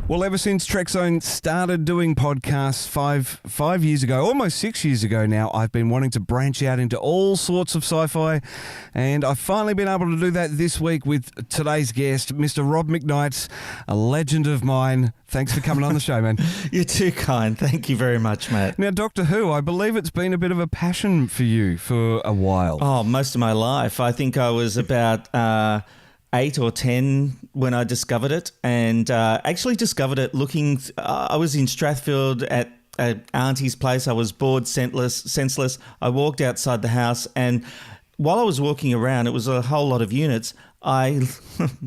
Well, ever since Trek Zone started doing podcasts five years ago, almost 6 years ago now, I've been wanting to branch out into all sorts of sci-fi, and I've finally been able to do that this week with today's guest, Mr. Rob McKnight, a legend of mine. Thanks for coming on the show, man. You're too kind. Thank you very much, Matt. Now, Doctor Who, I believe it's been a bit of a passion for you for a while. Oh, most of my life. I think I was about 8 or 10 when I discovered it, and actually discovered it looking. I was in Strathfield at Auntie's place. I was bored, senseless. I walked outside the house, and while I was walking around, it was a whole lot of units. I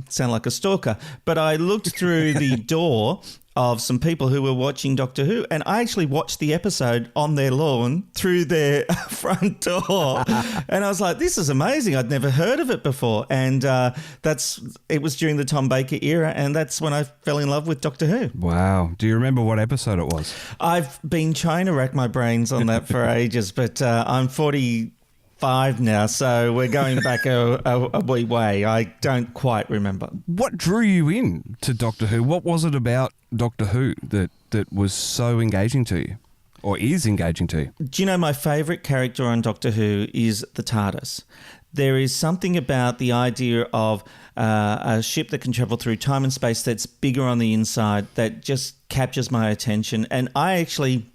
sound like a stalker, but I looked through the door of some people who were watching Doctor Who, and I actually watched the episode on their lawn through their front door, and I was like, this is amazing. I'd never heard of it before, and it was during the Tom Baker era, and that's when I fell in love with Doctor Who. Wow. Do you remember what episode it was? I've been trying to rack my brains on that for ages, but I'm 45 now, so we're going back a wee way. I don't quite remember. What drew you in to Doctor Who? What was it about Doctor Who that was so engaging to you, or is engaging to you? Do you know my favourite character on Doctor Who is the TARDIS? There is something about the idea of a ship that can travel through time and space that's bigger on the inside that just captures my attention. And I actually,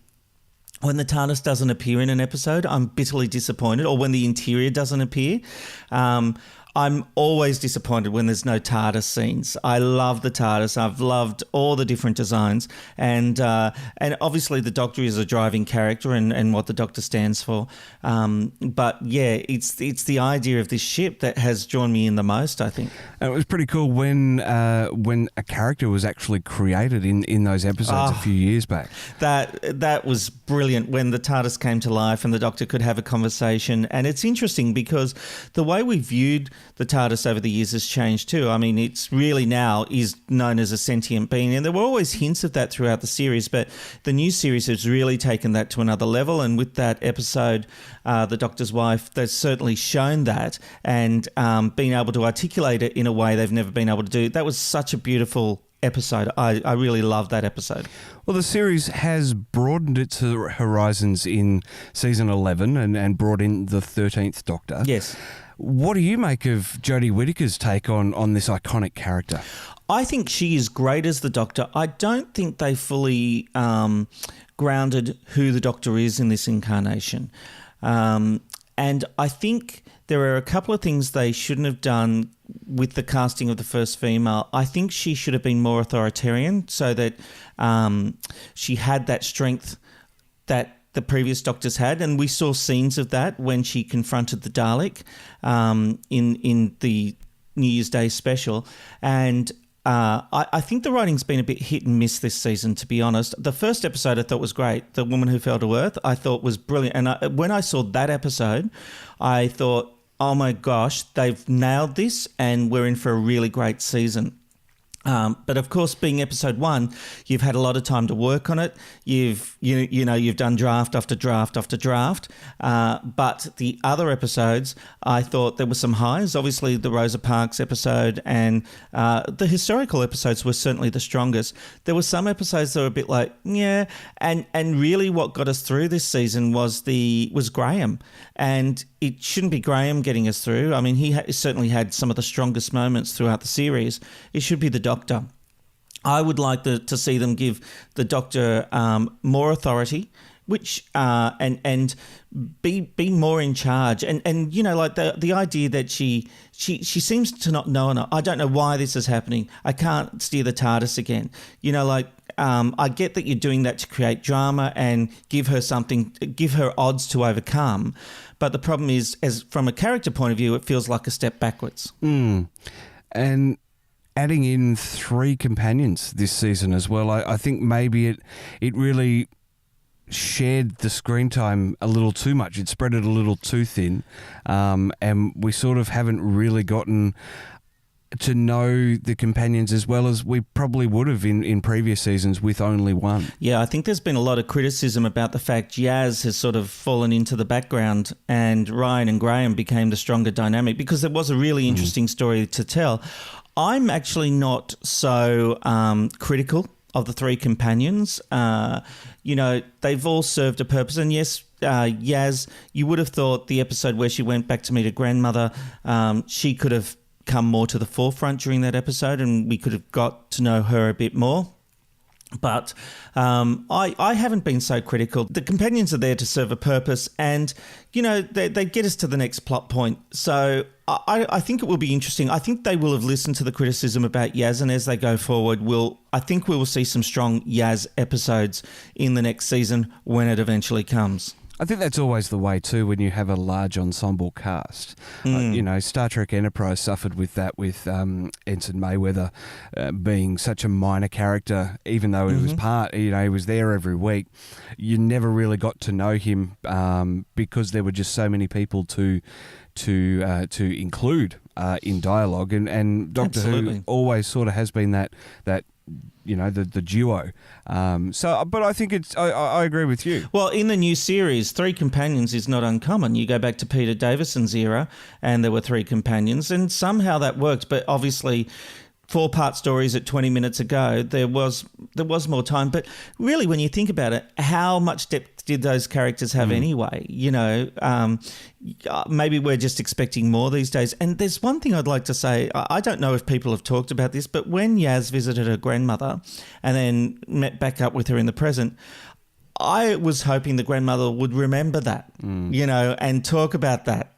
when the TARDIS doesn't appear in an episode, I'm bitterly disappointed, or when the interior doesn't appear. I'm always disappointed when there's no TARDIS scenes. I love the TARDIS. I've loved all the different designs. And obviously the Doctor is a driving character and what the Doctor stands for. But yeah, it's the idea of this ship that has drawn me in the most, I think. And it was pretty cool when a character was actually created in those episodes a few years back. That was brilliant when the TARDIS came to life and the Doctor could have a conversation. And it's interesting because the way we viewed the TARDIS over the years has changed too. I mean, it's really now is known as a sentient being, and there were always hints of that throughout the series, but the new series has really taken that to another level, and with that episode, The Doctor's Wife, they've certainly shown that and been able to articulate it in a way they've never been able to do. That was such a beautiful episode. I really loved that episode. Well, the series has broadened its horizons in season 11 and brought in the 13th Doctor. Yes. What do you make of Jodie Whittaker's take on this iconic character? I think she is great as the Doctor. I don't think they fully grounded who the Doctor is in this incarnation. And I think there are a couple of things they shouldn't have done with the casting of the first female. I think she should have been more authoritarian so that she had that strength that the previous Doctors had, and we saw scenes of that when she confronted the Dalek in the New Year's Day special. And I think the writing's been a bit hit and miss this season, to be honest. The first episode I thought was great. The Woman Who Fell to Earth, I thought was brilliant. And when I saw that episode, I thought, oh my gosh, they've nailed this and we're in for a really great season. But of course, being episode 1, you've had a lot of time to work on it. You've done draft after draft after draft. But the other episodes, I thought there were some highs. Obviously, the Rosa Parks episode and the historical episodes were certainly the strongest. There were some episodes that were a bit like, yeah. And really, what got us through this season was Graham, and it shouldn't be Graham getting us through. I mean, he certainly had some of the strongest moments throughout the series. It should be the Doctor. I would like to see them give the Doctor more authority, which and be more in charge, and you know, like the idea that she seems to not know enough. I don't know why this is happening. I can't steer the TARDIS again. You know, like I get that you're doing that to create drama and give her odds to overcome. But the problem is, as from a character point of view, it feels like a step backwards. And adding in 3 companions this season as well, I think maybe it really shared the screen time a little too much. It spread it a little too thin, and we sort of haven't really gotten to know the companions as well as we probably would have in previous seasons with only one. Yeah, I think there's been a lot of criticism about the fact Yaz has sort of fallen into the background and Ryan and Graham became the stronger dynamic because there was a really interesting story to tell. I'm actually not so critical of the three companions. They've all served a purpose. And yes, Yaz, you would have thought the episode where she went back to meet her grandmother, she could have come more to the forefront during that episode and we could have got to know her a bit more. But I haven't been so critical. The companions are there to serve a purpose and, they get us to the next plot point. So I think it will be interesting. I think they will have listened to the criticism about Yaz and as they go forward, I think we will see some strong Yaz episodes in the next season when it eventually comes. I think that's always the way too when you have a large ensemble cast. Star Trek Enterprise suffered with that with Ensign Mayweather being such a minor character, even though he was he was there every week. You never really got to know him because there were just so many people to include in dialogue, and Doctor Who always sort of has been that the duo. But I think I agree with you. Well, in the new series, three companions is not uncommon. You go back to Peter Davison's era and there were three companions and somehow that worked. But obviously 4-part stories at 20 minutes ago, there was more time. But really, when you think about it, how much depth did those characters have anyway? Maybe we're just expecting more these days. And there's one thing I'd like to say. I don't know if people have talked about this, but when Yaz visited her grandmother and then met back up with her in the present, I was hoping the grandmother would remember that, and talk about that.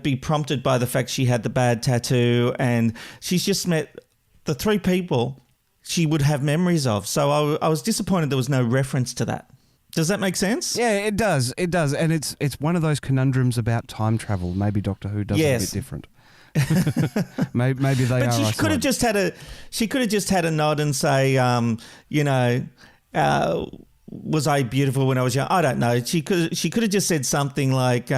Be prompted by the fact she had the bad tattoo and she's just met the three people she would have memories of. So I was disappointed there was no reference to that. Does that make sense? Yeah, it does. It does. And it's one of those conundrums about time travel. Maybe Doctor Who does it a bit different. maybe they are. But she could have just had a nod and say, was I beautiful when I was young? I don't know. She could have just said something like,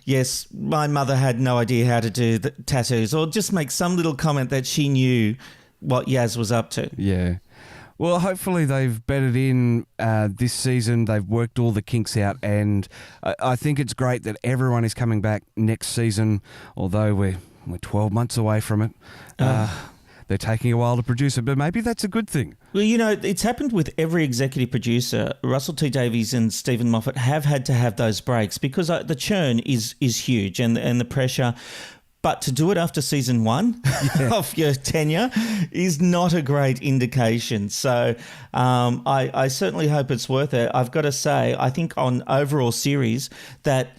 yes, my mother had no idea how to do the tattoos, or just make some little comment that she knew what Yaz was up to. Yeah. Well, hopefully they've bedded in this season. They've worked all the kinks out, and I think it's great that everyone is coming back next season, although we're 12 months away from it. They're taking a while to produce it, but maybe that's a good thing. Well, it's happened with every executive producer. Russell T Davies and Stephen Moffat have had to have those breaks because the churn is huge and the pressure. But to do it after season 1 of your tenure is not a great indication. So I certainly hope it's worth it. I've got to say, I think on overall series that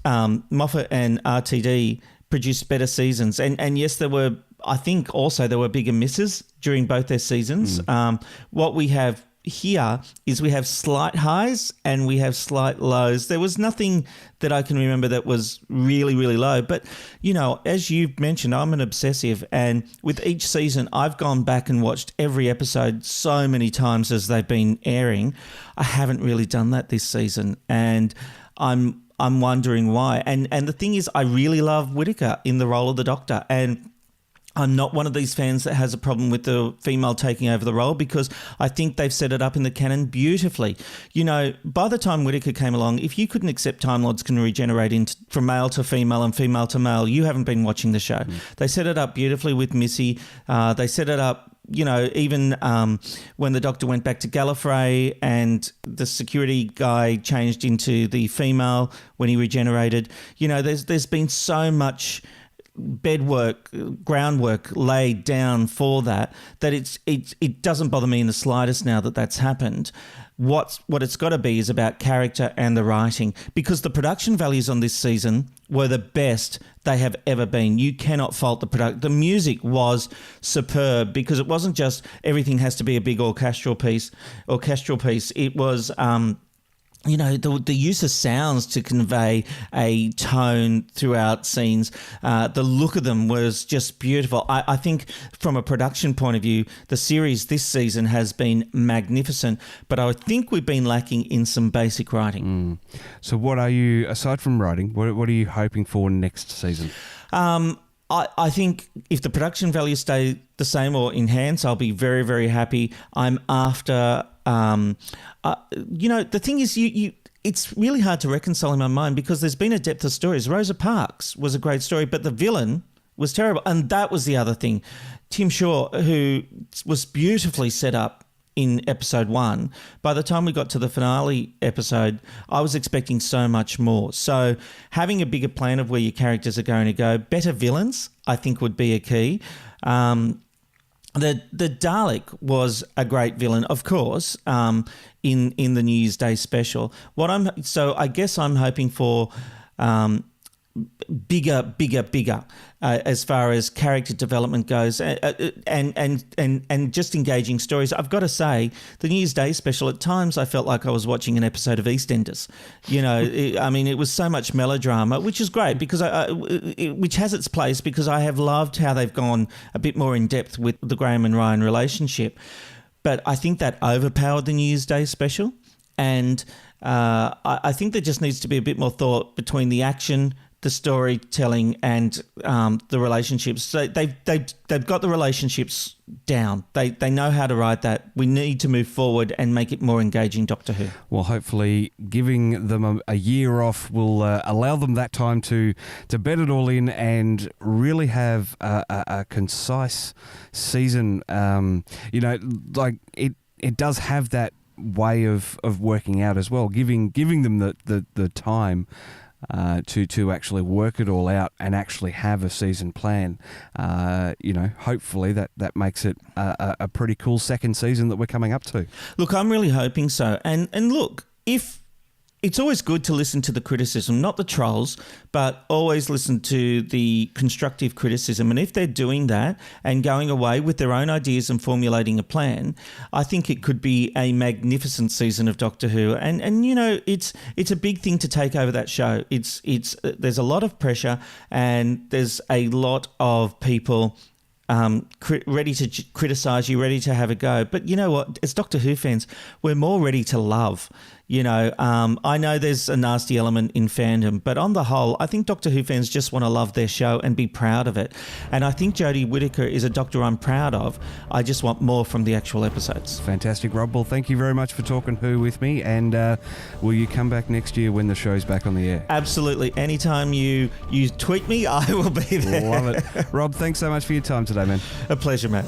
Moffat and RTD produced better seasons. And yes, I think also there were bigger misses during both their seasons. What we have here is we have slight highs and we have slight lows. There was nothing that I can remember that was really, really low. But, as you've mentioned, I'm an obsessive. And with each season, I've gone back and watched every episode so many times as they've been airing. I haven't really done that this season. And I'm wondering why. And the thing is, I really love Whittaker in the role of the Doctor. And I'm not one of these fans that has a problem with the female taking over the role because I think they've set it up in the canon beautifully. By the time Whittaker came along, if you couldn't accept Time Lords can regenerate from male to female and female to male, you haven't been watching the show. They set it up beautifully with Missy. They set it up, even when the Doctor went back to Gallifrey and the security guy changed into the female when he regenerated. There's been so much groundwork laid down for that it doesn't bother me in the slightest now that that's happened. What it's got to be is about character and the writing, because the production values on this season were the best they have ever been. You cannot fault the product. The music was superb because it wasn't just everything has to be a big orchestral piece. It was the use of sounds to convey a tone throughout scenes. The look of them was just beautiful. I think from a production point of view, the series this season has been magnificent, but I think we've been lacking in some basic writing. So what are you, aside from writing, what are you hoping for next season? I think if the production values stay the same or enhance, I'll be very, very happy. I'm after, the thing is, it's really hard to reconcile in my mind because there's been a depth of stories. Rosa Parks was a great story, but the villain was terrible. And that was the other thing. Tim Shaw, who was beautifully set up in episode 1, by the time we got to the finale episode, I was expecting so much more. So having a bigger plan of where your characters are going to go, better villains, I think would be a key. The Dalek was a great villain, of course, in the New Year's Day special. I guess I'm hoping for bigger as far as character development goes, and just engaging stories. I've got to say, the New Year's Day special, at times I felt like I was watching an episode of EastEnders. It was so much melodrama, which is great because which has its place, because I have loved how they've gone a bit more in depth with the Graham and Ryan relationship. But I think that overpowered the New Year's Day special, and I think there just needs to be a bit more thought between the action, the storytelling, and the relationships. So they've got the relationships down. They know how to write that. We need to move forward and make it more engaging, Doctor Who. Well, hopefully giving them a year off will allow them that time to bed it all in and really have a concise season. It does have that way of working out as well, giving them the time to actually work it all out and actually have a season plan. Hopefully that makes it a pretty cool second season that we're coming up to. Look, I'm really hoping so. And look, if it's always good to listen to the criticism, not the trolls, but always listen to the constructive criticism. And if they're doing that and going away with their own ideas and formulating a plan, I think it could be a magnificent season of Doctor Who. And it's a big thing to take over that show. There's a lot of pressure, and there's a lot of people ready to criticise you, ready to have a go. But you know what? As Doctor Who fans, we're more ready to love. I know there's a nasty element in fandom, but on the whole, I think Doctor Who fans just want to love their show and be proud of it. And I think Jodie Whittaker is a doctor I'm proud of. I just want more from the actual episodes. Fantastic, Rob. Well, thank you very much for talking Who with me. And will you come back next year when the show's back on the air? Absolutely. Anytime you tweet me, I will be there. Love it. Rob, thanks so much for your time today, man. A pleasure, Matt.